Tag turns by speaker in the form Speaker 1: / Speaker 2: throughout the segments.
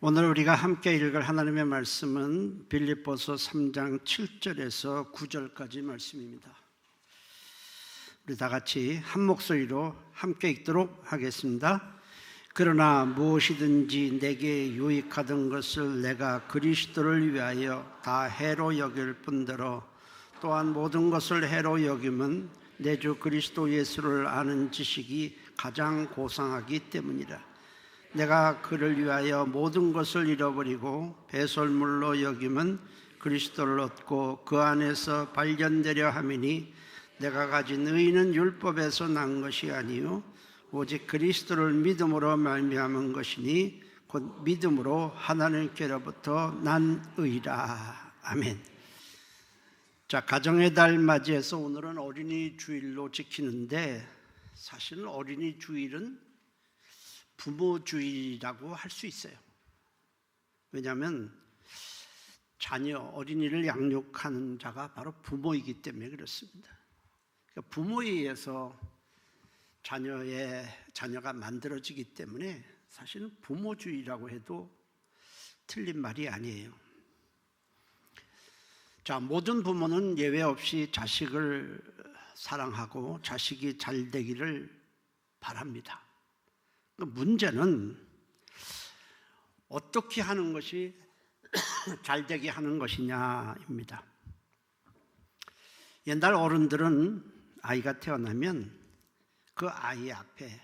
Speaker 1: 오늘 우리가 함께 읽을 하나님의 말씀은 빌립보서 3장 7절에서 9절까지 말씀입니다. 우리 다 같이 한 목소리로 함께 읽도록 하겠습니다. 그러나 무엇이든지 내게 유익하던 것을 내가 그리스도를 위하여 다 해로 여길 뿐더러 또한 모든 것을 해로 여김은 내 주 그리스도 예수를 아는 지식이 가장 고상하기 때문이라. 내가 그를 위하여 모든 것을 잃어버리고 배설물로 여김은 그리스도를 얻고 그 안에서 발견되려 함이니 내가 가진 의는 율법에서 난 것이 아니요 오직 그리스도를 믿음으로 말미암은 것이니 곧 믿음으로 하나님께로부터 난 의라. 아멘. 자, 가정의 달 맞이해서 오늘은 어린이 주일로 지키는데 사실은 어린이 주일은 부모주의라고 할 수 있어요. 왜냐하면 자녀, 어린이를 양육하는 자가 바로 부모이기 때문에 그렇습니다. 그러니까 부모에 의해서 자녀가 만들어지기 때문에 사실은 부모주의라고 해도 틀린 말이 아니에요. 자, 모든 부모는 예외 없이 자식을 사랑하고 자식이 잘 되기를 바랍니다. 문제는 어떻게 하는 것이 잘 되게 하는 것이냐입니다. 옛날 어른들은 아이가 태어나면 그 아이 앞에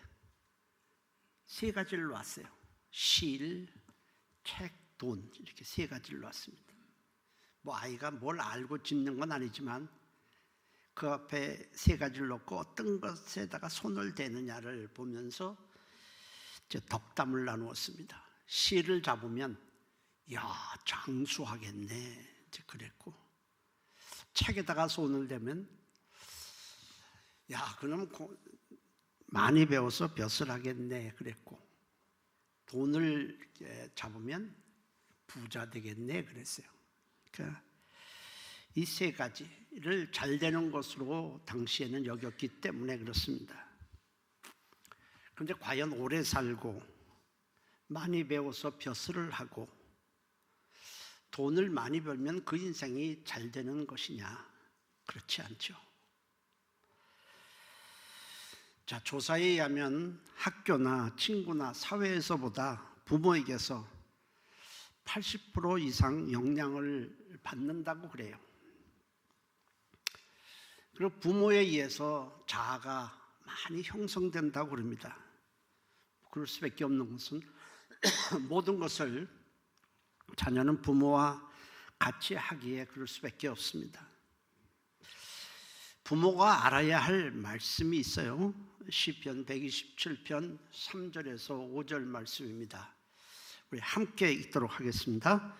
Speaker 1: 세 가지를 놨어요. 실, 책, 돈, 이렇게 세 가지를 놨습니다. 뭐 아이가 뭘 알고 짓는 건 아니지만 그 앞에 세 가지를 놓고 어떤 것에다가 손을 대느냐를 보면서 덕담을 나누었습니다. 실을 잡으면 야, 장수하겠네 이제 그랬고, 책에다가 손을 대면 야, 그럼 많이 배워서 벼슬 하겠네 그랬고, 돈을 잡으면 부자 되겠네 그랬어요. 그러니까 이 세 가지를 잘 되는 것으로 당시에는 여겼기 때문에 그렇습니다. 그런데 과연 오래 살고 많이 배워서 벼슬을 하고 돈을 많이 벌면 그 인생이 잘 되는 것이냐? 그렇지 않죠. 자, 조사에 의하면 학교나 친구나 사회에서보다 부모에게서 80% 이상 영향을 받는다고 그래요. 그리고 부모에 의해서 자아가 많이 형성된다고 그럽니다. 그럴 수밖에 없는 것은 모든 것을 자녀는 부모와 같이 하기에 그럴 수밖에 없습니다. 부모가 알아야 할 말씀이 있어요. 시편 127편 3절에서 5절 말씀입니다. 우리 함께 읽도록 하겠습니다.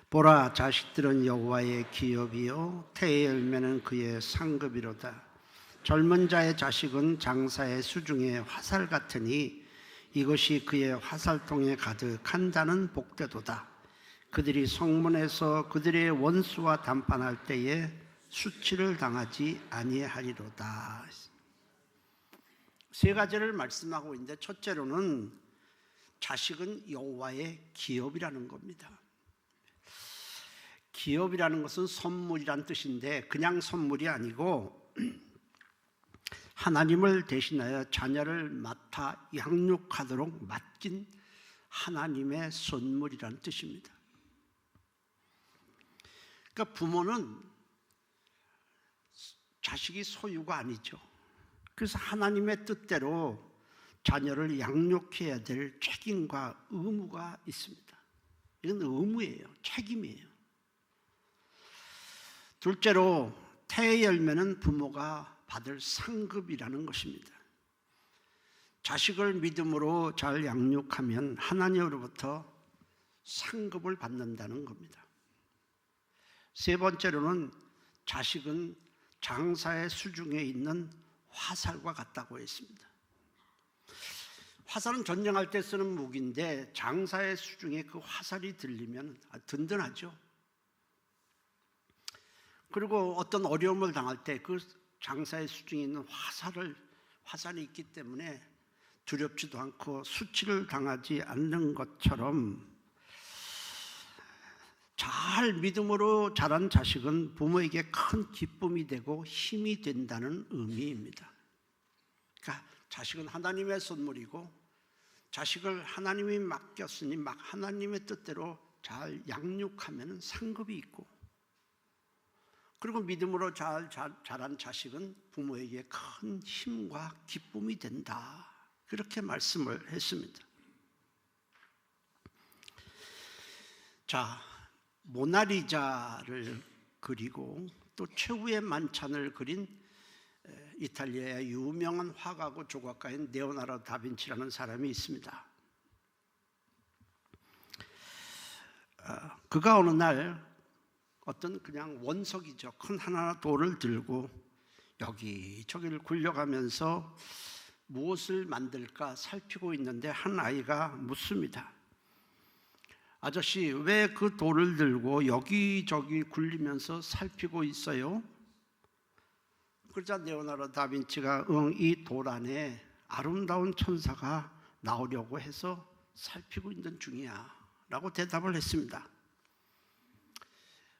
Speaker 1: 보라, 자식들은 여호와의 기업이요 태의 열매는 그의 상급이로다. 젊은 자의 자식은 장사의 수중의 화살 같으니 이것이 그의 화살통에 가득한 자는 복되도다. 그들이 성문에서 그들의 원수와 담판할 때에 수치를 당하지 아니하리로다. 세 가지를 말씀하고 있는데, 첫째로는 자식은 여호와의 기업이라는 겁니다. 기업이라는 것은 선물이란 뜻인데 그냥 선물이 아니고 하나님을 대신하여 자녀를 맡아 양육하도록 맡긴 하나님의 선물이라는 뜻입니다. 그러니까 부모는 자식이 소유가 아니죠. 그래서 하나님의 뜻대로 자녀를 양육해야 될 책임과 의무가 있습니다. 이건 의무예요. 책임이에요. 둘째로 태의 열매는 부모가 받을 상급이라는 것입니다. 자식을 믿음으로 잘 양육하면 하나님으로부터 상급을 받는다는 겁니다. 세 번째로는 자식은 장사의 수중에 있는 화살과 같다고 했습니다. 화살은 전쟁할 때 쓰는 무기인데 장사의 수중에 그 화살이 들리면 든든하죠. 그리고 어떤 어려움을 당할 때 그 장사의 수중에 있는 화살이 있기 때문에 두렵지도 않고 수치를 당하지 않는 것처럼 잘 믿음으로 자란 자식은 부모에게 큰 기쁨이 되고 힘이 된다는 의미입니다. 그러니까 자식은 하나님의 선물이고 자식을 하나님이 맡겼으니 막 하나님의 뜻대로 잘 양육하면 상급이 있고, 그리고 믿음으로 자란 자식은 부모에게 큰 힘과 기쁨이 된다, 그렇게 말씀을 했습니다. 자, 모나리자를 그리고 또 최후의 만찬을 그린 이탈리아의 유명한 화가고 조각가인 레오나르도 다빈치라는 사람이 있습니다. 그가 어느 날 어떤 그냥 원석이죠, 큰 하나 돌을 들고 여기저기를 굴려가면서 무엇을 만들까 살피고 있는데 한 아이가 묻습니다. 아저씨, 왜 그 돌을 들고 여기저기 굴리면서 살피고 있어요? 그러자 레오나르도 다빈치가 이 돌 안에 아름다운 천사가 나오려고 해서 살피고 있는 중이야 라고 대답을 했습니다.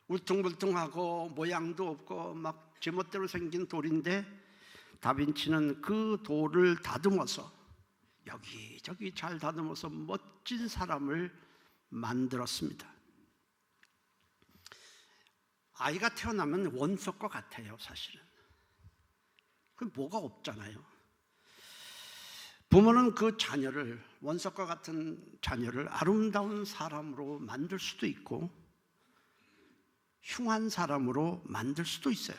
Speaker 1: 울퉁불퉁하고 모양도 없고 막 제멋대로 생긴 돌인데 다빈치는 그 돌을 다듬어서 여기저기 잘 다듬어서 멋진 사람을 만들었습니다. 아이가 태어나면 원석과 같아요. 사실은 그 뭐가 없잖아요. 부모는 그 자녀를, 원석과 같은 자녀를 아름다운 사람으로 만들 수도 있고 흉한 사람으로 만들 수도 있어요.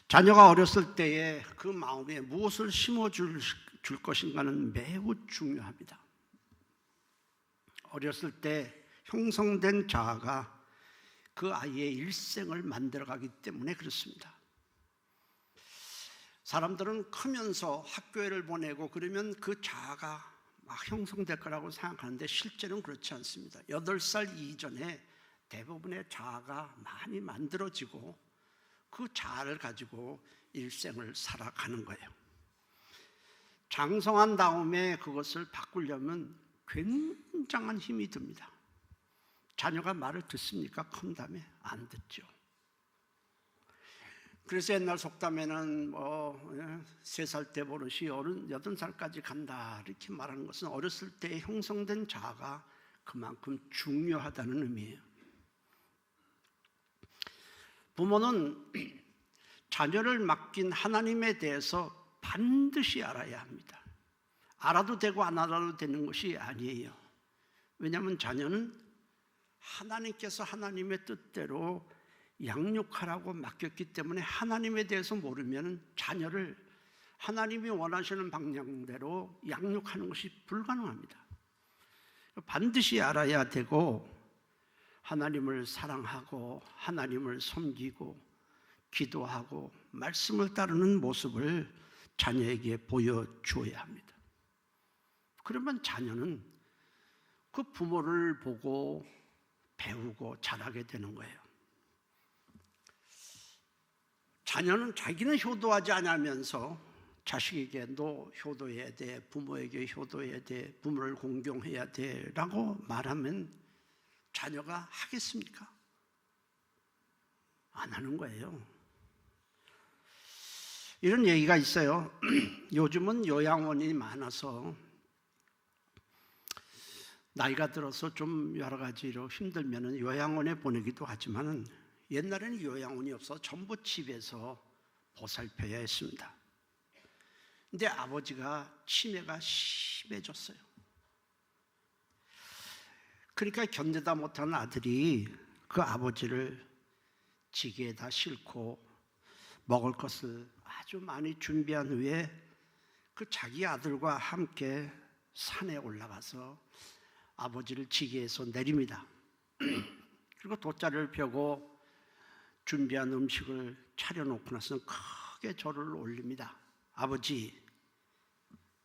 Speaker 1: 자녀가 어렸을 때에 그 마음에 무엇을 심어줄 것인가는 매우 중요합니다. 어렸을 때 형성된 자아가 그 아이의 일생을 만들어가기 때문에 그렇습니다. 사람들은 크면서 학교를 보내고 그러면 그 자아가 막 형성될 거라고 생각하는데 실제는 그렇지 않습니다. 8살 이전에 대부분의 자아가 많이 만들어지고 그 자아를 가지고 일생을 살아가는 거예요. 장성한 다음에 그것을 바꾸려면 굉장한 힘이 듭니다. 자녀가 말을 듣습니까? 큰 다음에 안 듣죠. 그래서 옛날 속담에는 3살 때 버릇이 8살까지 간다 이렇게 말하는 것은 어렸을 때 형성된 자아가 그만큼 중요하다는 의미예요. 부모는 자녀를 맡긴 하나님에 대해서 반드시 알아야 합니다. 알아도 되고 안 알아도 되는 것이 아니에요. 왜냐하면 자녀는 하나님께서 하나님의 뜻대로 양육하라고 맡겼기 때문에 하나님에 대해서 모르면 자녀를 하나님이 원하시는 방향대로 양육하는 것이 불가능합니다. 반드시 알아야 되고 하나님을 사랑하고 하나님을 섬기고 기도하고 말씀을 따르는 모습을 자녀에게 보여주어야 합니다. 그러면 자녀는 그 부모를 보고 배우고 자라게 되는 거예요. 자녀는 자기는 효도하지 않으면서 자식에게 너 효도해야 돼, 부모에게 효도해야 돼, 부모를 공경해야 돼 라고 말하면 자녀가 하겠습니까? 안 하는 거예요. 이런 얘기가 있어요. 요즘은 요양원이 많아서 나이가 들어서 좀 여러 가지로 힘들면 요양원에 보내기도 하지만 옛날에는 요양원이 없어서 전부 집에서 보살펴야 했습니다. 근데 아버지가 치매가 심해졌어요. 그러니까 견디다 못한 아들이 그 아버지를 지게에다 싣고 먹을 것을 아주 많이 준비한 후에 그 자기 아들과 함께 산에 올라가서 아버지를 지게에서 내립니다. 그리고 돗자리를 펴고 준비한 음식을 차려놓고 나서 크게 절을 올립니다. 아버지,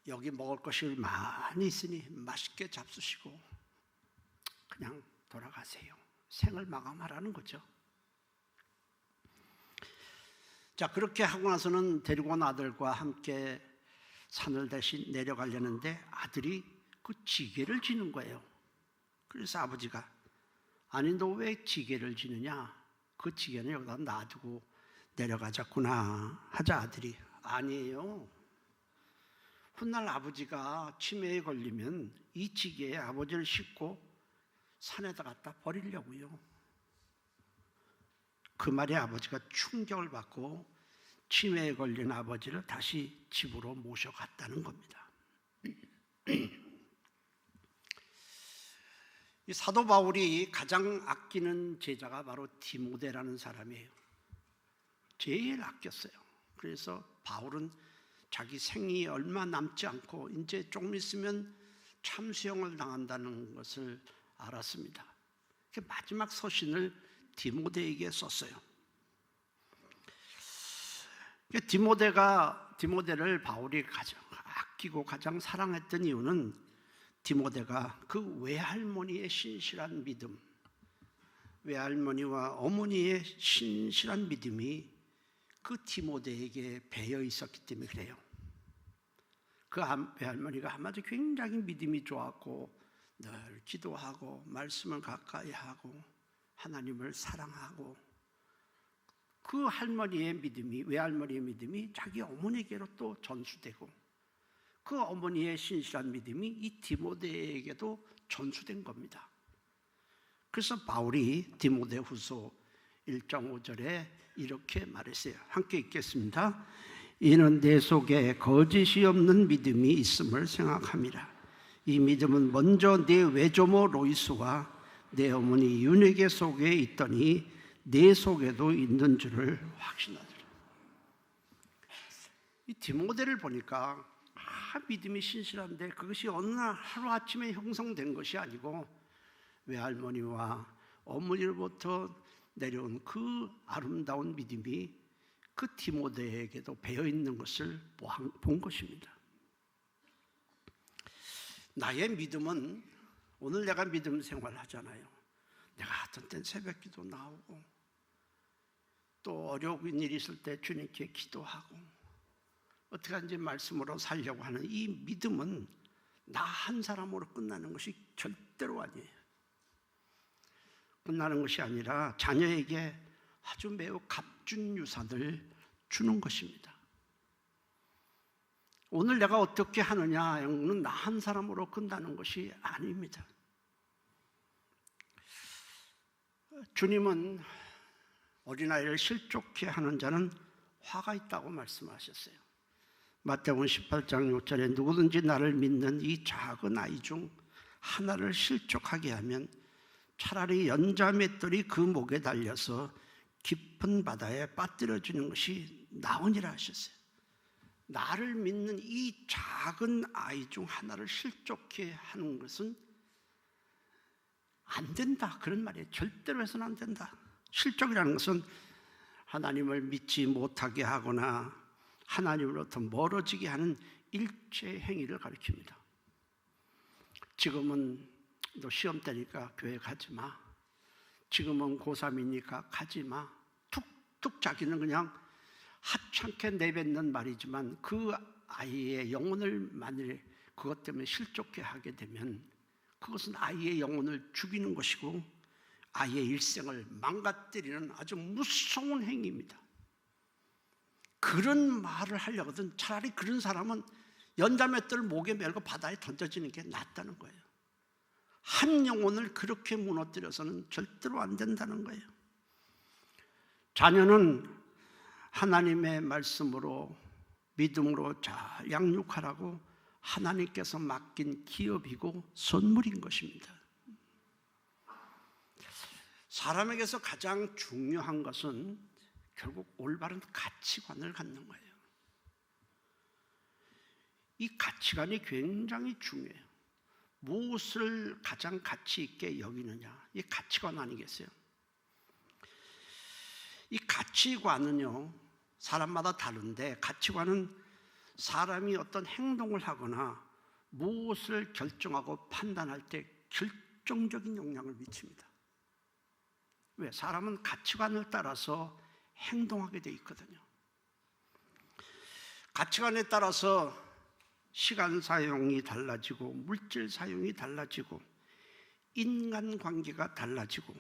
Speaker 1: 여기 먹을 것이 많이 있으니 맛있게 잡수시고 그냥 돌아가세요. 생을 마감하라는 거죠. 자, 그렇게 하고 나서는 데리고 온 아들과 함께 산을 다시 내려가려는데 아들이 그 지게를 지는 거예요. 그래서 아버지가 아니 너 왜 지게를 지느냐? 그 지게는 여기다 놔두고 내려가자꾸나 하자 아들이 아니에요. 훗날 아버지가 치매에 걸리면 이 지게에 아버지를 싣고 산에다 갖다 버리려고요. 그 말에 아버지가 충격을 받고 치매에 걸린 아버지를 다시 집으로 모셔갔다는 겁니다. 이 사도 바울이 가장 아끼는 제자가 바로 디모데라는 사람이에요. 제일 아꼈어요. 그래서 바울은 자기 생이 얼마 남지 않고 이제 조금 있으면 참수형을 당한다는 것을 알았습니다. 마지막 서신을 디모데에게 썼어요. 디모데를 바울이 가장 아끼고 가장 사랑했던 이유는 디모데가 그 외할머니의 신실한 믿음, 외할머니와 어머니의 신실한 믿음이 그 디모데에게 배어 있었기 때문에 그래요. 그 외할머니가 한마디로 굉장히 믿음이 좋았고 늘 기도하고 말씀을 가까이 하고 하나님을 사랑하고 그 할머니의 믿음이, 외할머니의 믿음이 자기 어머니에게로 또 전수되고 그 어머니의 신실한 믿음이 이 디모데에게도 전수된 겁니다. 그래서 바울이 디모데후서 1장 5절에 이렇게 말했어요. 함께 읽겠습니다. 이는 내 속에 거짓이 없는 믿음이 있음을 생각함이라. 이 믿음은 먼저 내 외조모 로이스와 내 어머니 유네게 속에 있더니 내 속에도 있는 줄을 확신하더라. 이 디모데를 보니까 믿음이 신실한데 그것이 어느 날 하루아침에 형성된 것이 아니고 외할머니와 어머니로부터 내려온 그 아름다운 믿음이 그 디모데에게도 배어 있는 것을 본 것입니다. 나의 믿음은 오늘 내가 믿음 생활을 하잖아요. 내가 어떤 땐 새벽기도 나오고 또 어려운 일이 있을 때 주님께 기도하고 어떻게 하는지 말씀으로 살려고 하는 이 믿음은 나 한 사람으로 끝나는 것이 절대로 아니에요. 끝나는 것이 아니라 자녀에게 아주 매우 값진 유산을 주는 것입니다. 오늘 내가 어떻게 하느냐는 나 한 사람으로 끝나는 것이 아닙니다. 주님은 어린아이를 실족케 하는 자는 화가 있다고 말씀하셨어요. 마태복음 18장 6절에 누구든지 나를 믿는 이 작은 아이 중 하나를 실족하게 하면 차라리 연자맷돌이 그 목에 달려서 깊은 바다에 빠뜨려지는 것이 나으니라 하셨어요. 나를 믿는 이 작은 아이 중 하나를 실족케 하는 것은 안 된다, 그런 말이에요. 절대로 해서는 안 된다. 실족이라는 것은 하나님을 믿지 못하게 하거나 하나님으로부터 멀어지게 하는 일체 행위를 가리킵니다. 지금은 너 시험 때니까 교회 가지 마. 지금은 고3이니까 가지 마. 툭툭 자기는 그냥 하찮게 내뱉는 말이지만 그 아이의 영혼을 만일 그것 때문에 실족해 하게 되면 그것은 아이의 영혼을 죽이는 것이고 아이의 일생을 망가뜨리는 아주 무서운 행위입니다. 그런 말을 하려거든 차라리 그런 사람은 연자맷돌을 목에 메고 바다에 던져지는 게 낫다는 거예요. 한 영혼을 그렇게 무너뜨려서는 절대로 안 된다는 거예요. 자녀는 하나님의 말씀으로 믿음으로 잘 양육하라고 하나님께서 맡긴 기업이고 선물인 것입니다. 사람에게서 가장 중요한 것은 결국 올바른 가치관을 갖는 거예요. 이 가치관이 굉장히 중요해요. 무엇을 가장 가치 있게 여기느냐, 이 가치관 아니겠어요? 이 가치관은요, 사람마다 다른데 가치관은 사람이 어떤 행동을 하거나 무엇을 결정하고 판단할 때 결정적인 영향을 미칩니다. 왜? 사람은 가치관을 따라서 행동하게 돼 있거든요. 가치관에 따라서 시간 사용이 달라지고 물질 사용이 달라지고 인간관계가 달라지고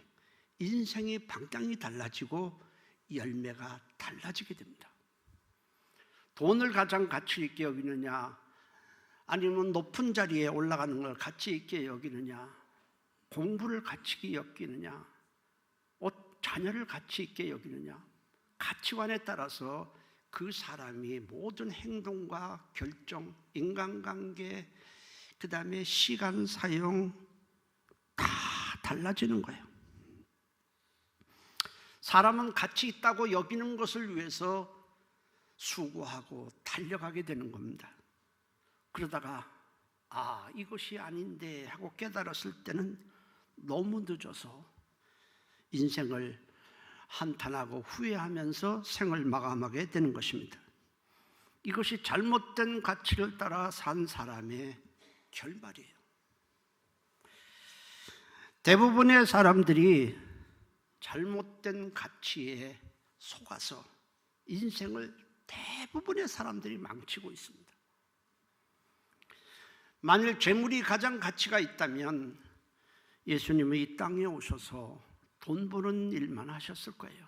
Speaker 1: 인생의 방향이 달라지고 열매가 달라지게 됩니다. 돈을 가장 가치 있게 여기느냐, 아니면 높은 자리에 올라가는 걸 가치 있게 여기느냐, 공부를 가치 있게 여기느냐, 자녀를 가치 있게 여기느냐, 가치관에 따라서 그 사람이 모든 행동과 결정, 인간관계, 그 다음에 시간 사용 다 달라지는 거예요. 사람은 가치 있다고 여기는 것을 위해서 수고하고 달려가게 되는 겁니다. 그러다가 이것이 아닌데 하고 깨달았을 때는 너무 늦어서 인생을 한탄하고 후회하면서 생을 마감하게 되는 것입니다. 이것이 잘못된 가치를 따라 산 사람의 결말이에요. 대부분의 사람들이 잘못된 가치에 속아서 인생을 대부분의 사람들이 망치고 있습니다. 만일 재물이 가장 가치가 있다면 예수님은 이 땅에 오셔서 돈 버는 일만 하셨을 거예요.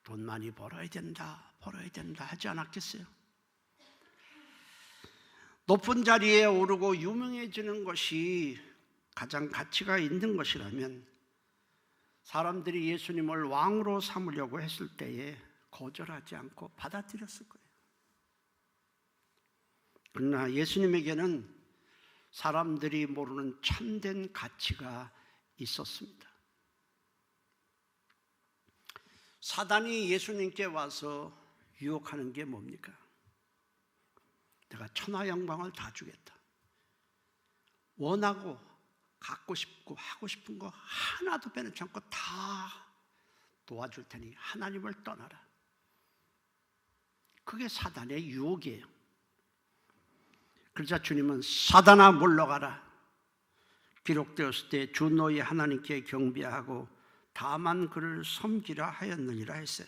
Speaker 1: 돈 많이 벌어야 된다 하지 않았겠어요? 높은 자리에 오르고 유명해지는 것이 가장 가치가 있는 것이라면 사람들이 예수님을 왕으로 삼으려고 했을 때에 거절하지 않고 받아들였을 거예요. 그러나 예수님에게는 사람들이 모르는 참된 가치가 있었습니다. 사단이 예수님께 와서 유혹하는 게 뭡니까? 내가 천하 영광을 다 주겠다. 원하고 갖고 싶고 하고 싶은 거 하나도 빼놓지 않고 다 도와줄 테니 하나님을 떠나라. 그게 사단의 유혹이에요. 그러자 주님은 사단아 물러가라. 기록되었을 때 주 너희 하나님께 경배하고 다만 그를 섬기라 하였느니라 했어요.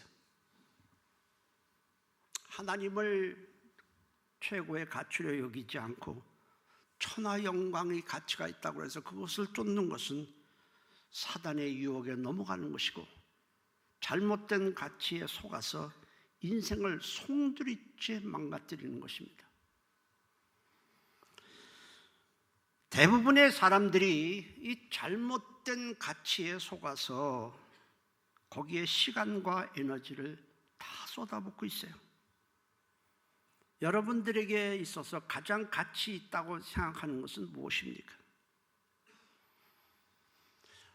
Speaker 1: 하나님을 최고의 가치로 여기지 않고 천하 영광의 가치가 있다고 해서 그것을 쫓는 것은 사단의 유혹에 넘어가는 것이고 잘못된 가치에 속아서 인생을 송두리째 망가뜨리는 것입니다. 대부분의 사람들이 이 잘못된 가치에 속아서 거기에 시간과 에너지를 다 쏟아붓고 있어요. 여러분들에게 있어서 가장 가치 있다고 생각하는 것은 무엇입니까?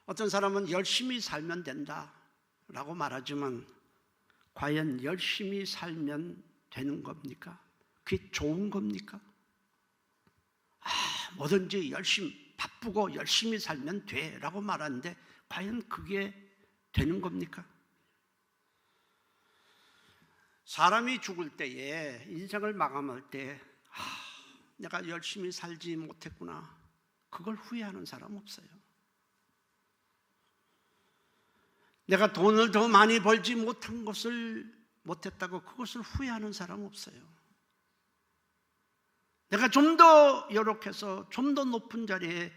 Speaker 1: 어떤 사람은 열심히 살면 된다라고 말하지만 과연 열심히 살면 되는 겁니까? 그게 좋은 겁니까? 뭐든지 열심히 바쁘고 열심히 살면 돼라고 말하는데 과연 그게 되는 겁니까? 사람이 죽을 때에 인생을 마감할 때 내가 열심히 살지 못했구나 그걸 후회하는 사람 없어요. 내가 돈을 더 많이 벌지 못한 것을 못했다고 그것을 후회하는 사람 없어요. 내가 좀 더 여록해서 좀 더 높은 자리에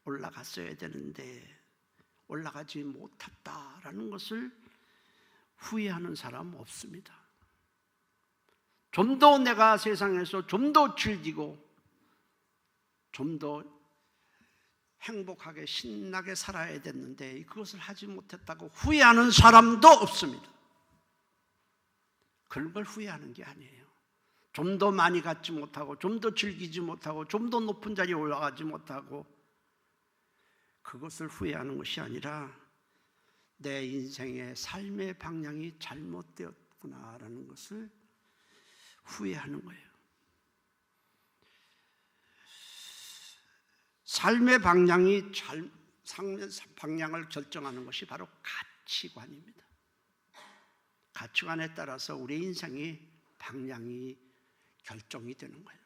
Speaker 1: 올라갔어야 되는데 올라가지 못했다라는 것을 후회하는 사람 없습니다. 좀 더 내가 세상에서 좀 더 즐기고 좀 더 행복하게 신나게 살아야 됐는데 그것을 하지 못했다고 후회하는 사람도 없습니다. 그런 걸 후회하는 게 아니에요. 좀 더 많이 갖지 못하고 좀 더 즐기지 못하고 좀 더 높은 자리에 올라가지 못하고 그것을 후회하는 것이 아니라 내 인생의 삶의 방향이 잘못되었구나라는 것을 후회하는 거예요. 삶의 방향을 결정하는 것이 바로 가치관입니다. 가치관에 따라서 우리 인생의 방향이 결정이 되는 거예요.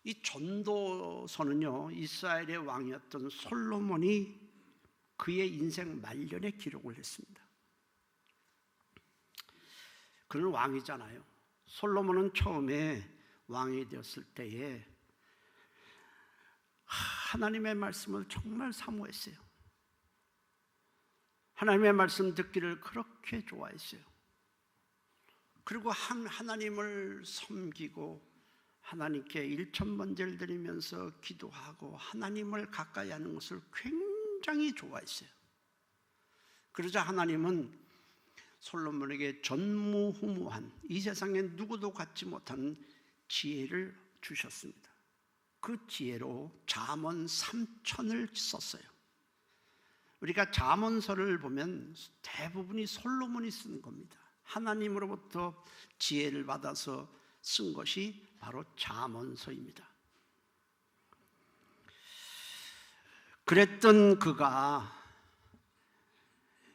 Speaker 1: 이 전도서는요, 이스라엘의 왕이었던 솔로몬이 그의 인생 말년에 기록을 했습니다. 그는 왕이잖아요. 솔로몬은 처음에 왕이 되었을 때에 하나님의 말씀을 정말 사모했어요. 하나님의 말씀 듣기를 그렇게 좋아했어요. 그리고 하나님을 섬기고 하나님께 일천번제를 드리면서 기도하고 하나님을 가까이 하는 것을 굉장히 좋아했어요. 그러자 하나님은 솔로몬에게 전무후무한, 이 세상에 누구도 갖지 못한 지혜를 주셨습니다. 그 지혜로 잠언 3천을 썼어요. 우리가 잠언서를 보면 대부분이 솔로몬이 쓴 겁니다. 하나님으로부터 지혜를 받아서 쓴 것이 바로 잠언서입니다. 그랬던 그가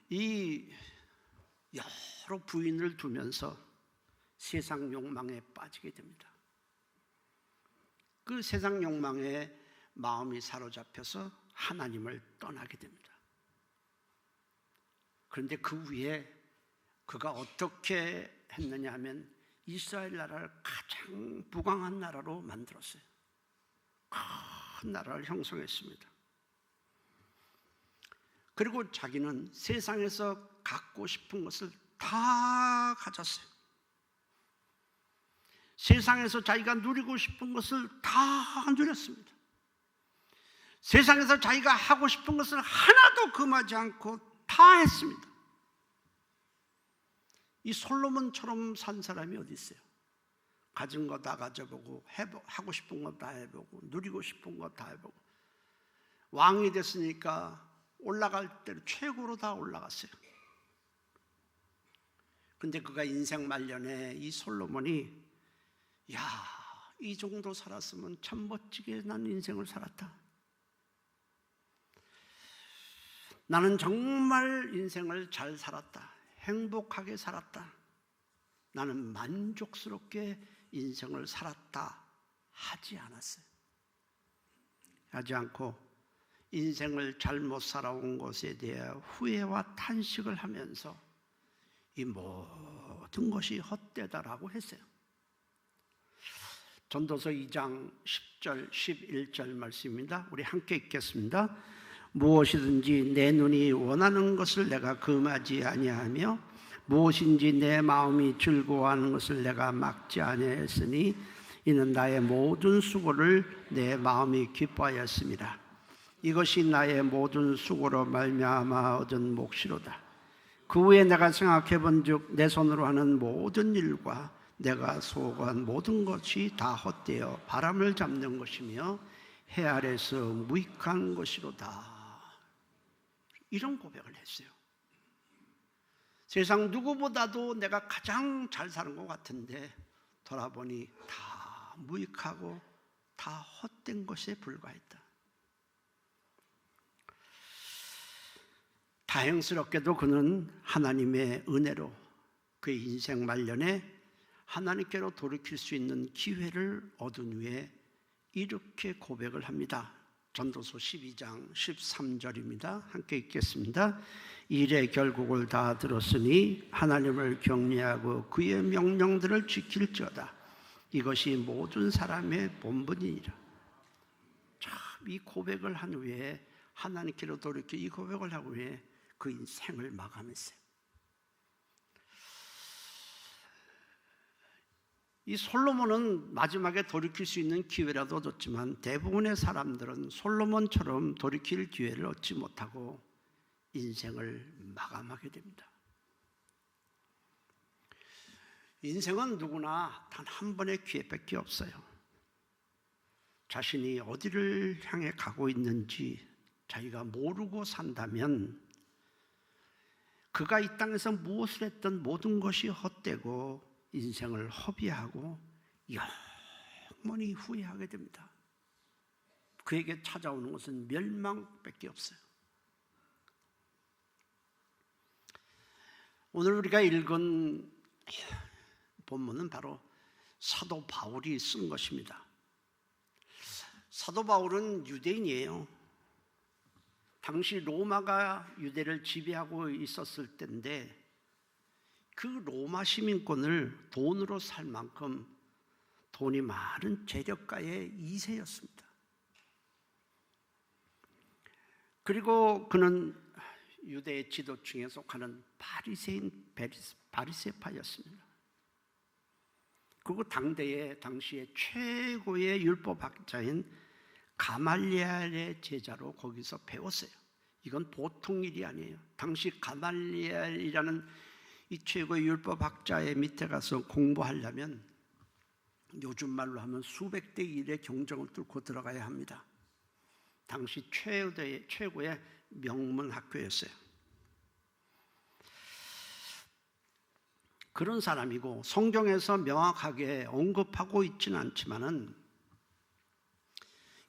Speaker 1: 이 여러 부인을 두면서 세상 욕망에 빠지게 됩니다. 그 세상 욕망에 마음이 사로잡혀서 하나님을 떠나게 됩니다. 그런데 그 위에 그가 어떻게 했느냐 하면 이스라엘 나라를 가장 부강한 나라로 만들었어요. 큰 나라를 형성했습니다. 그리고 자기는 세상에서 갖고 싶은 것을 다 가졌어요. 세상에서 자기가 누리고 싶은 것을 다 누렸습니다. 세상에서 자기가 하고 싶은 것을 하나도 금하지 않고 다 했습니다. 이 솔로몬처럼 산 사람이 어디 있어요? 가진 거 다 가져보고 하고 싶은 거 다 해보고 누리고 싶은 거 다 해보고 왕이 됐으니까 올라갈 대로 최고로 다 올라갔어요. 근데 그가 인생 말년에 이 솔로몬이 이 정도 살았으면 참 멋지게 난 인생을 살았다. 나는 정말 인생을 잘 살았다. 행복하게 살았다. 나는 만족스럽게 인생을 살았다. 하지 않았어요. 하지 않고 인생을 잘못 살아온 것에 대해 후회와 탄식을 하면서 이 모든 것이 헛되다라고 했어요. 전도서 2장 10절 11절 말씀입니다. 우리 함께 읽겠습니다. 무엇이든지 내 눈이 원하는 것을 내가 금하지 아니하며 무엇인지 내 마음이 즐거워하는 것을 내가 막지 아니하였으니 이는 나의 모든 수고를 내 마음이 기뻐하였습니다. 이것이 나의 모든 수고로 말미암아 얻은 몫이로다. 그 후에 내가 생각해 본즉 내 손으로 하는 모든 일과 내가 수고한 모든 것이 다 헛되어 바람을 잡는 것이며 해 아래서 무익한 것이로다. 이런 고백을 했어요. 세상 누구보다도 내가 가장 잘 사는 것 같은데 돌아보니 다 무익하고 다 헛된 것에 불과했다. 다행스럽게도 그는 하나님의 은혜로 그의 인생 말년에 하나님께로 돌이킬 수 있는 기회를 얻은 후에 이렇게 고백을 합니다. 전도서 12장 13절입니다. 함께 읽겠습니다. 일의 결국을 다 들었으니 하나님을 경외하고 그의 명령들을 지킬지어다. 이것이 모든 사람의 본분이니라. 참, 이 고백을 한 후에 하나님께로 돌이켜 이 고백을 하고 후에 그 인생을 마감했어요. 이 솔로몬은 마지막에 돌이킬 수 있는 기회라도 얻었지만 대부분의 사람들은 솔로몬처럼 돌이킬 기회를 얻지 못하고 인생을 마감하게 됩니다. 인생은 누구나 단 한 번의 기회밖에 없어요. 자신이 어디를 향해 가고 있는지 자기가 모르고 산다면 그가 이 땅에서 무엇을 했던 모든 것이 헛되고 인생을 허비하고 영원히 후회하게 됩니다. 그에게 찾아오는 것은 멸망밖에 없어요. 오늘 우리가 읽은 본문은 바로 사도 바울이 쓴 것입니다. 사도 바울은 유대인이에요. 당시 로마가 유대를 지배하고 있었을 때인데 그 로마 시민권을 돈으로 살 만큼 돈이 많은 재력가의 2세였습니다. 그리고 그는 유대의 지도층에 속하는 바리새파였습니다. 그리고 당시의 최고의 율법학자인 가말리엘의 제자로 거기서 배웠어요. 이건 보통 일이 아니에요. 당시 가말리엘이라는 이 최고의 율법학자의 밑에 가서 공부하려면 요즘 말로 하면 수백 대 1의 경정을 뚫고 들어가야 합니다. 당시 최고의 명문 학교였어요. 그런 사람이고 성경에서 명확하게 언급하고 있지는 않지만은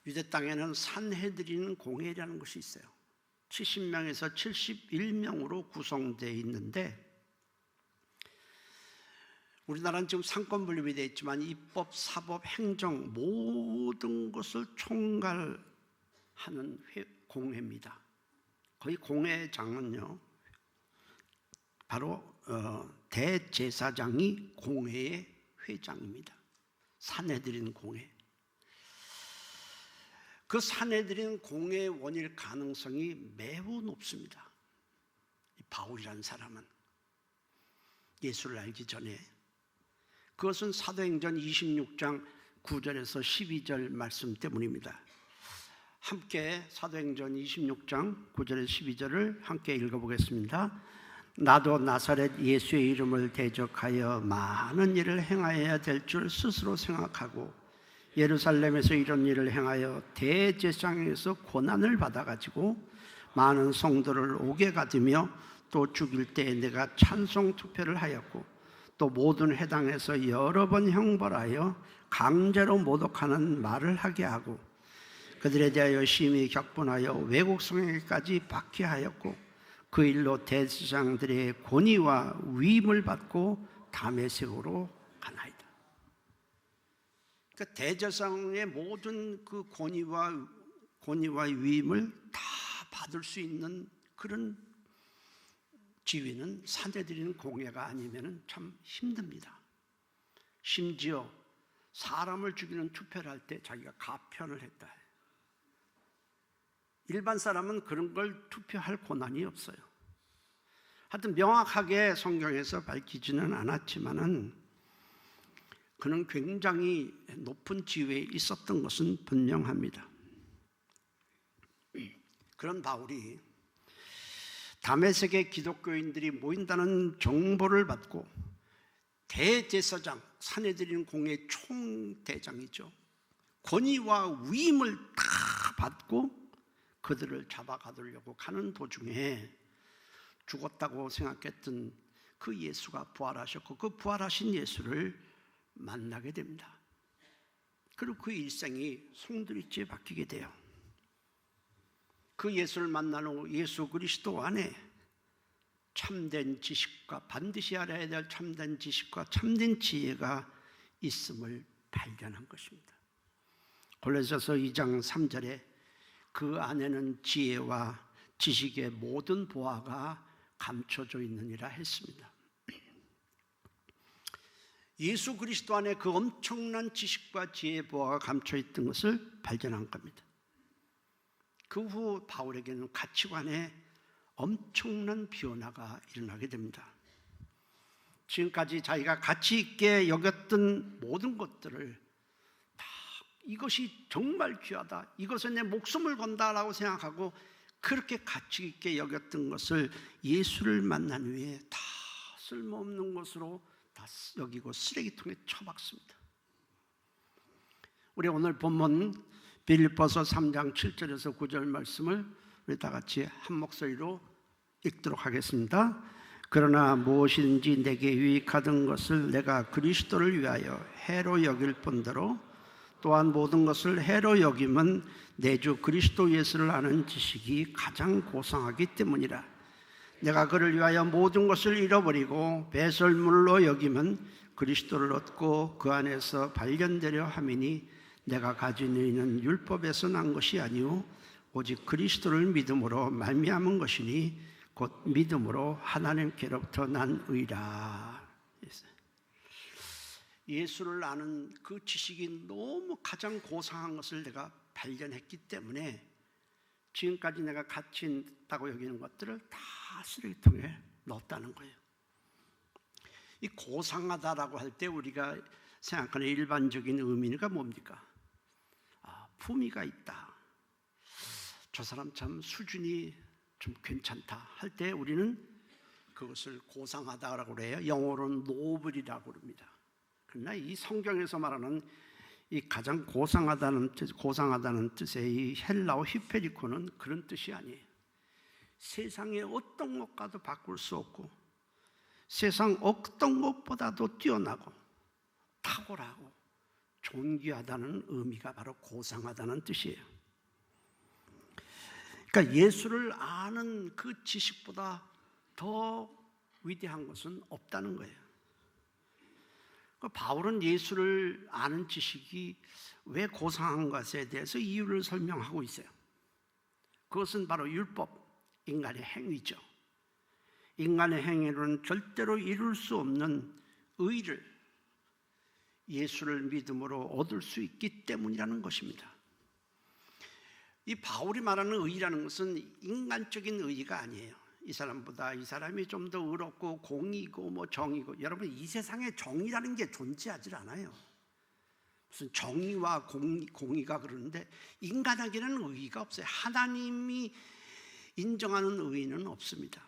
Speaker 1: 유대 땅에는 산헤드린 공회라는 것이 있어요. 70명에서 71명으로 구성되어 있는데 우리나라는 지금 상권 분립이 되어 있지만 입법, 사법, 행정 모든 것을 총괄하는 공회입니다. 거의 공회장은요 바로 대제사장이 공회의 회장입니다. 산헤드린 공회. 그 산헤드린 공회의 원일 가능성이 매우 높습니다. 바울이라는 사람은 예수를 알기 전에 그것은 사도행전 26장 9절에서 12절 말씀 때문입니다. 함께 사도행전 26장 9절에서 12절을 함께 읽어보겠습니다. 나도 나사렛 예수의 이름을 대적하여 많은 일을 행하여야 될 줄 스스로 생각하고 예루살렘에서 이런 일을 행하여 대제사장에서 고난을 받아가지고 많은 성도를 옥에 가두며 또 죽일 때에 내가 찬송 투표를 하였고 또 모든 회당에서 여러 번 형벌하여 강제로 모독하는 말을 하게 하고 그들에 대하여 심히 격분하여 외국 성에까지 박해하였고 그 일로 대제사장들의 권위와 위임을 받고 다메섹으로 가나이다. 그러니까 대제사장의 모든 그 권위와 위임을 다 받을 수 있는 그런 지위는 산헤드린 공회가 아니면 참 힘듭니다. 심지어 사람을 죽이는 투표를 할 때 자기가 가편을 했다. 일반 사람은 그런 걸 투표할 권한이 없어요. 하여튼 명확하게 성경에서 밝히지는 않았지만은 그는 굉장히 높은 지위에 있었던 것은 분명합니다. 그런 바울이 다메섹의 기독교인들이 모인다는 정보를 받고 대제사장, 산헤드린 공회 총대장이죠. 권위와 위임을 다 받고 그들을 잡아가두려고 가는 도중에 죽었다고 생각했던 그 예수가 부활하셨고 그 부활하신 예수를 만나게 됩니다. 그리고 그 일생이 송두리째 바뀌게 돼요. 그 예수를 만난 후 예수 그리스도 안에 참된 지식과 반드시 알아야 될 참된 지식과 참된 지혜가 있음을 발견한 것입니다. 골로새서 2장 3절에 그 안에는 지혜와 지식의 모든 보화가 감춰져 있느니라 했습니다. 예수 그리스도 안에 그 엄청난 지식과 지혜의 보화가 감춰 있던 것을 발견한 겁니다. 그 후 바울에게는 가치관에 엄청난 변화가 일어나게 됩니다. 지금까지 자기가 가치 있게 여겼던 모든 것들을 다 이것이 정말 귀하다, 이것에 내 목숨을 건다라고 생각하고 그렇게 가치 있게 여겼던 것을 예수를 만난 후에 다 쓸모없는 것으로 다 여기고 쓰레기통에 쳐박습니다. 우리 오늘 본문 빌립보서 3장 7절에서 9절 말씀을 우리 다 같이 한 목소리로 읽도록 하겠습니다. 그러나 무엇이든지 내게 유익하던 것을 내가 그리스도를 위하여 해로 여길 뿐더러 또한 모든 것을 해로 여김은 내 주 그리스도 예수를 아는 지식이 가장 고상하기 때문이라. 내가 그를 위하여 모든 것을 잃어버리고 배설물로 여김은 그리스도를 얻고 그 안에서 발견되려 함이니 내가 가진 의는 율법에서 난 것이 아니오 오직 그리스도를 믿음으로 말미암은 것이니 곧 믿음으로 하나님께로부터 난 의라. 예수를 아는 그 지식이 너무 가장 고상한 것을 내가 발견했기 때문에 지금까지 내가 가치 있다고 여기는 것들을 다 쓰레기통에 넣었다는 거예요. 이 고상하다라고 할 때 우리가 생각하는 일반적인 의미가 뭡니까? 품위가 있다. 저 사람 참 수준이 좀 괜찮다 할 때 우리는 그것을 고상하다라고 그래요. 영어로는 노블이라고 그럽니다. 그러나 이 성경에서 말하는 이 가장 고상하다는 뜻의 이 헬라어 히페리코는 그런 뜻이 아니에요. 세상의 어떤 것과도 바꿀 수 없고 세상 어떤 것보다도 뛰어나고 탁월하고 존귀하다는 의미가 바로 고상하다는 뜻이에요. 그러니까 예수를 아는 그 지식보다 더 위대한 것은 없다는 거예요. 바울은 예수를 아는 지식이 왜 고상한 것에 대해서 이유를 설명하고 있어요. 그것은 바로 율법, 인간의 행위죠. 인간의 행위로는 절대로 이룰 수 없는 의를 예수를 믿음으로 얻을 수 있기 때문이라는 것입니다. 이 바울이 말하는 의라는 것은 인간적인 의가 아니에요. 이 사람보다 이 사람이 좀 더 의롭고 공의고 정의고, 여러분 이 세상에 정의라는 게 존재하지 않아요. 무슨 정의와 공의가 그러는데 인간에게는 의의가 없어요. 하나님이 인정하는 의의는 없습니다.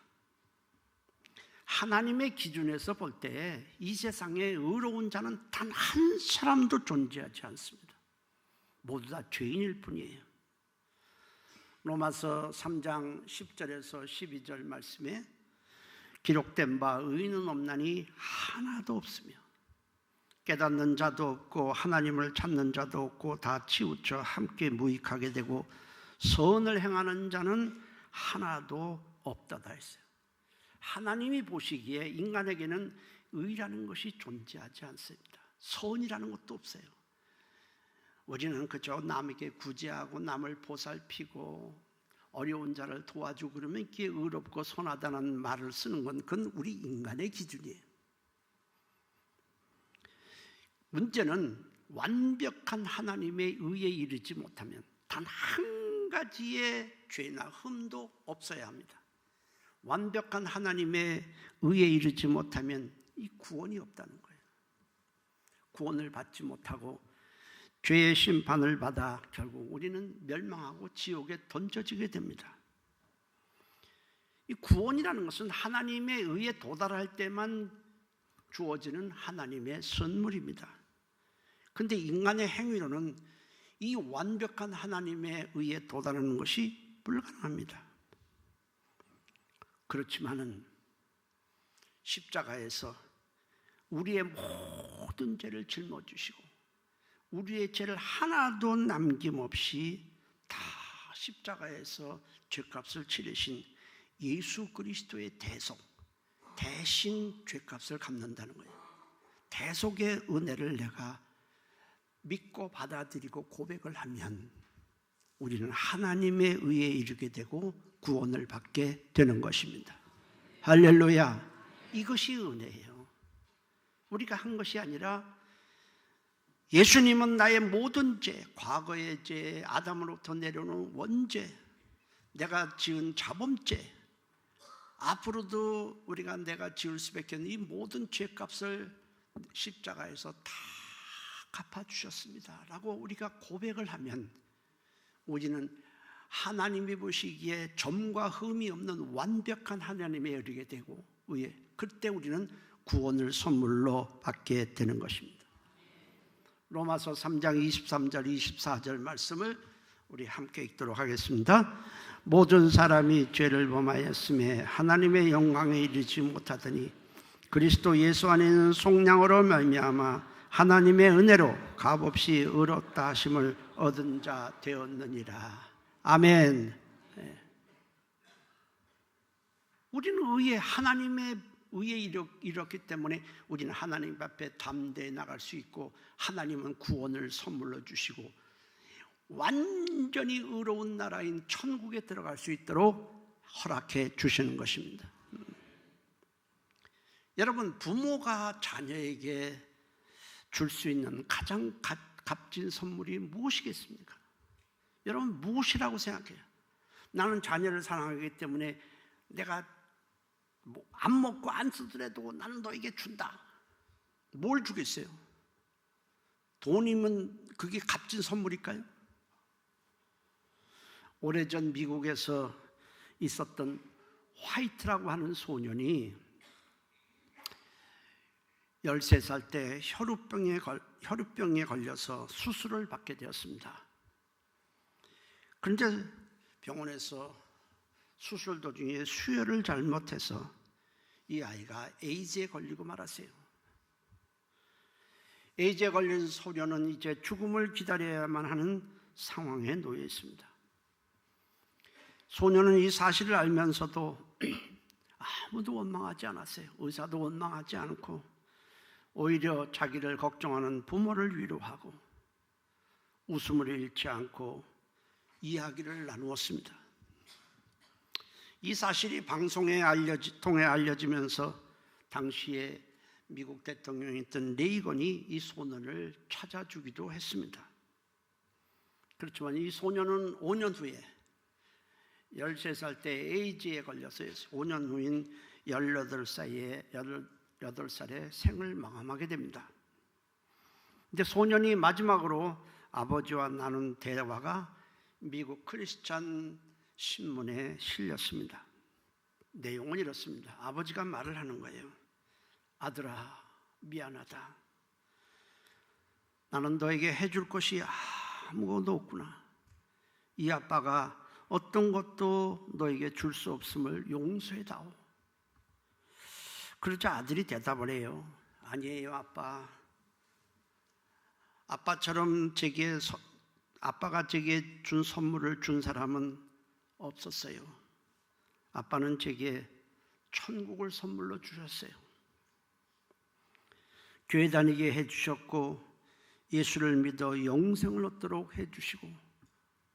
Speaker 1: 하나님의 기준에서 볼 때 이 세상에 의로운 자는 단 한 사람도 존재하지 않습니다. 모두 다 죄인일 뿐이에요. 로마서 3장 10절에서 12절 말씀에 기록된 바 의인은 없나니 하나도 없으며 깨닫는 자도 없고 하나님을 찾는 자도 없고 다 치우쳐 함께 무익하게 되고 선을 행하는 자는 하나도 없다다 했어요. 하나님이 보시기에 인간에게는 의라는 것이 존재하지 않습니다. 선이라는 것도 없어요. 우리는 그저 남에게 구제하고 남을 보살피고 어려운 자를 도와주고 그러면 그게 의롭고 선하다는 말을 쓰는 건 그건 우리 인간의 기준이에요. 문제는 완벽한 하나님의 의에 이르지 못하면 단 한 가지의 죄나 흠도 없어야 합니다. 완벽한 하나님의 의에 이르지 못하면 이 구원이 없다는 거예요. 구원을 받지 못하고 죄의 심판을 받아 결국 우리는 멸망하고 지옥에 던져지게 됩니다. 이 구원이라는 것은 하나님의 의에 도달할 때만 주어지는 하나님의 선물입니다. 그런데 인간의 행위로는 이 완벽한 하나님의 의에 도달하는 것이 불가능합니다. 그렇지만은 십자가에서 우리의 모든 죄를 짊어지시고 우리의 죄를 하나도 남김없이 다 십자가에서 죄값을 치르신 예수 그리스도의 대신 죄값을 갚는다는 거예요. 대속의 은혜를 내가 믿고 받아들이고 고백을 하면 우리는 하나님의 의에 이르게 되고 구원을 받게 되는 것입니다. 할렐루야. 이것이 은혜예요. 우리가 한 것이 아니라 예수님은 나의 모든 죄, 과거의 죄, 아담으로부터 내려오는 원죄, 내가 지은 자범죄, 앞으로도 내가 지을 수밖에 없는 이 모든 죄값을 십자가에서 다 갚아주셨습니다 라고 우리가 고백을 하면 우리는 하나님이 보시기에 점과 흠이 없는 완벽한 하나님에 이르게 되고 그때 우리는 구원을 선물로 받게 되는 것입니다. 로마서 3장 23절 24절 말씀을 우리 함께 읽도록 하겠습니다. 모든 사람이 죄를 범하였음에 하나님의 영광에 이르지 못하더니 그리스도 예수 안에 있는 속량으로 말미암아 하나님의 은혜로 값없이 의롭다 하심을 얻은 자 되었느니라. 아멘. 우리는 하나님의 의에 이뤘기 때문에 우리는 하나님 앞에 담대히 나갈 수 있고 하나님은 구원을 선물로 주시고 완전히 의로운 나라인 천국에 들어갈 수 있도록 허락해 주시는 것입니다. 여러분, 부모가 자녀에게 줄 수 있는 가장 값진 선물이 무엇이겠습니까? 여러분, 무엇이라고 생각해요? 나는 자녀를 사랑하기 때문에 내가 안 먹고 안 쓰더라도 나는 너에게 준다. 뭘 주겠어요? 돈이면 그게 값진 선물일까요? 오래전 미국에서 있었던 화이트라고 하는 소년이 13살 때 혈우병에 걸려서 수술을 받게 되었습니다. 그런데 병원에서 수술 도중에 수혈을 잘못해서 이 아이가 에이즈에 걸리고 말았어요. 에이즈에 걸린 소년은 이제 죽음을 기다려야만 하는 상황에 놓여 있습니다. 소년은 이 사실을 알면서도 아무도 원망하지 않았어요. 의사도 원망하지 않고 오히려 자기를 걱정하는 부모를 위로하고 웃음을 잃지 않고 이야기를 나누었습니다. 이 사실이 방송에 통해 알려지면서 당시에 미국 대통령이었던 레이건이 이 소년을 찾아주기도 했습니다. 그렇지만 이 소년은 5년 후에 13살 때 에이즈에 걸려서 5년 후인 18살에 생을 마감하게 됩니다. 근데 소년이 마지막으로 아버지와 나눈 대화가 미국 크리스찬 신문에 실렸습니다. 내용은 이렇습니다. 아버지가 말을 하는 거예요. 아들아, 미안하다. 나는 너에게 해줄 것이 아무것도 없구나. 이 아빠가 어떤 것도 너에게 줄 수 없음을 용서해다오. 그러자 아들이 대답을 해요. 아니에요, 아빠. 아빠가 제게 준 선물을 준 사람은 없었어요. 아빠는 제게 천국을 선물로 주셨어요. 교회 다니게 해주셨고 예수를 믿어 영생을 얻도록 해주시고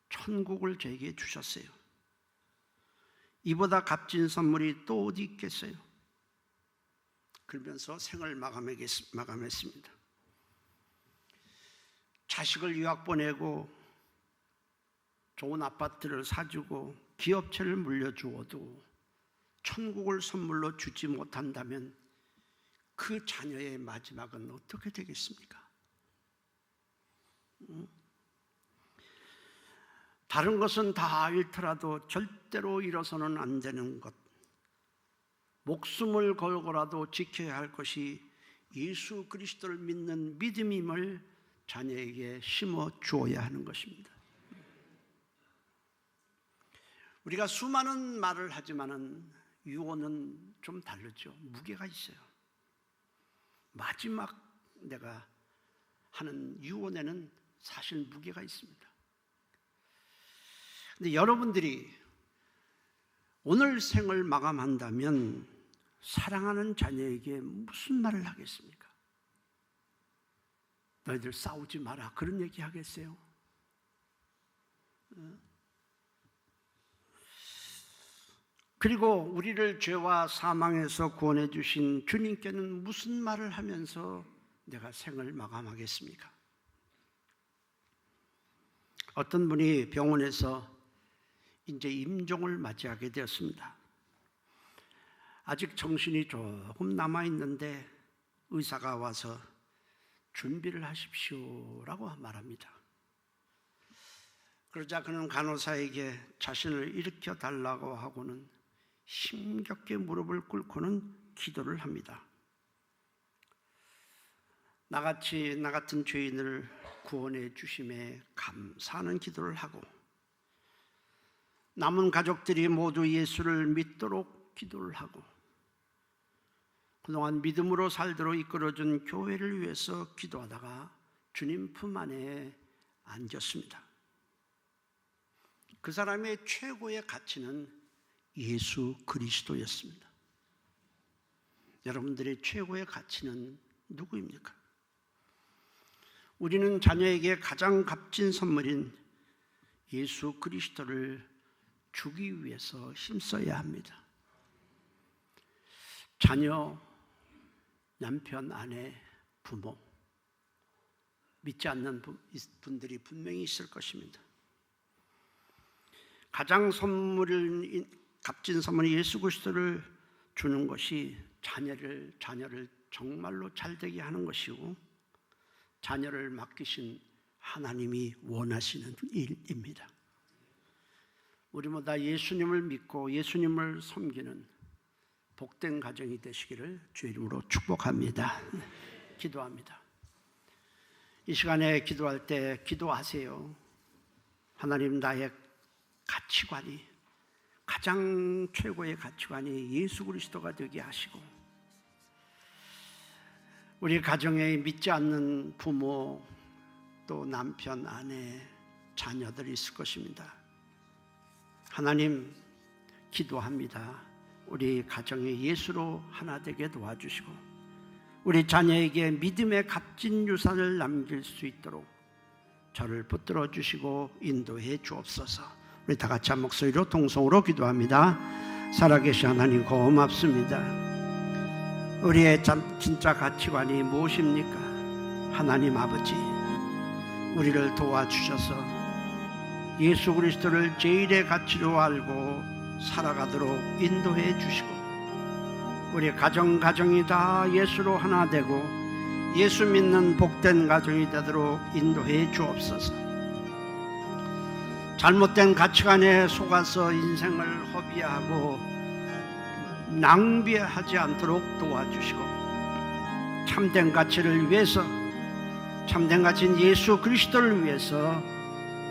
Speaker 1: 천국을 저에게 주셨어요. 이보다 값진 선물이 또 어디 있겠어요? 그러면서 생을 마감했습니다. 자식을 유학 보내고 좋은 아파트를 사주고 기업체를 물려주어도 천국을 선물로 주지 못한다면 그 자녀의 마지막은 어떻게 되겠습니까? 다른 것은 다 잃더라도 절대로 잃어서는 안 되는 것, 목숨을 걸고라도 지켜야 할 것이 예수 그리스도를 믿는 믿음임을 자녀에게 심어 주어야 하는 것입니다. 우리가 수많은 말을 하지만은 유언은 좀 다르죠. 무게가 있어요. 마지막 내가 하는 유언에는 사실 무게가 있습니다. 근데 여러분들이 오늘 생을 마감한다면 사랑하는 자녀에게 무슨 말을 하겠습니까? 너희들 싸우지 마라, 그런 얘기 하겠어요? 그리고 우리를 죄와 사망에서 구원해 주신 주님께는 무슨 말을 하면서 내가 생을 마감하겠습니까? 어떤 분이 병원에서 이제 임종을 맞이하게 되었습니다. 아직 정신이 조금 남아있는데 의사가 와서 준비를 하십시오라고 말합니다. 그러자 그는 간호사에게 자신을 일으켜 달라고 하고는 힘겹게 무릎을 꿇고는 기도를 합니다. 나 같은 죄인을 구원해 주심에 감사하는 기도를 하고 남은 가족들이 모두 예수를 믿도록 기도를 하고 그동안 믿음으로 살도록 이끌어준 교회를 위해서 기도하다가 주님 품 안에 앉았습니다. 그 사람의 최고의 가치는 예수 그리스도였습니다. 여러분들의 최고의 가치는 누구입니까? 우리는 자녀에게 가장 값진 선물인 예수 그리스도를 주기 위해서 힘써야 합니다. 자녀, 남편, 아내, 부모, 믿지 않는 분들이 분명히 있을 것입니다. 가장 값진 선물인 예수 그리스도를 주는 것이 자녀를 정말로 잘되게 하는 것이고 자녀를 맡기신 하나님이 원하시는 일입니다. 우리 모두 예수님을 믿고 예수님을 섬기는 복된 가정이 되시기를 주의 이름으로 축복합니다. 기도합니다. 이 시간에 기도할 때 기도하세요. 하나님, 나의 가치관이 가장 최고의 가치관이 예수 그리스도가 되게 하시고 우리 가정에 믿지 않는 부모 또 남편, 아내, 자녀들이 있을 것입니다. 하나님, 기도합니다. 우리 가정의 예수로 하나 되게 도와주시고 우리 자녀에게 믿음의 값진 유산을 남길 수 있도록 저를 붙들어 주시고 인도해 주옵소서. 우리 다 같이 한 목소리로 동성으로 기도합니다. 살아계신 하나님, 고맙습니다. 우리의 진짜 가치관이 무엇입니까? 하나님 아버지, 우리를 도와주셔서 예수 그리스도를 제일의 가치로 알고 살아가도록 인도해 주시고 우리 가정이 다 예수로 하나 되고 예수 믿는 복된 가정이 되도록 인도해 주옵소서. 잘못된 가치관에 속아서 인생을 허비하고 낭비하지 않도록 도와주시고 참된 가치를 위해서, 참된 가치인 예수 그리스도를 위해서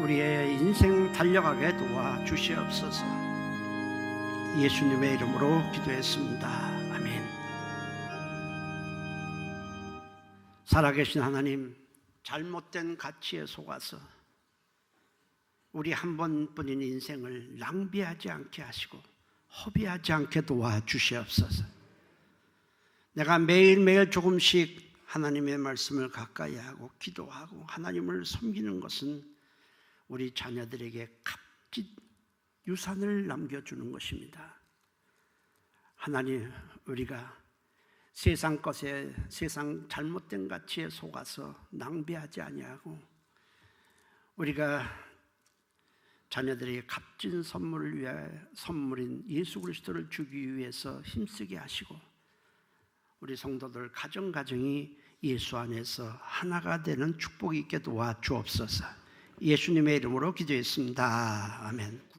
Speaker 1: 우리의 인생 달려가게 도와주시옵소서. 예수님의 이름으로 기도했습니다. 아멘. 살아계신 하나님, 잘못된 가치에 속아서 우리 한 번뿐인 인생을 낭비하지 않게 하시고 허비하지 않게 도와주시옵소서. 내가 매일매일 조금씩 하나님의 말씀을 가까이 하고 기도하고 하나님을 섬기는 것은 우리 자녀들에게 값진 유산을 남겨주는 것입니다. 하나님, 우리가 세상 것에, 세상 잘못된 가치에 속아서 낭비하지 아니하고 우리가 자녀들에게 값진 선물을 위해 선물인 예수 그리스도를 주기 위해서 힘쓰게 하시고 우리 성도들 가정이 예수 안에서 하나가 되는 축복이 있게 도와주옵소서. 예수님의 이름으로 기도했습니다. 아멘.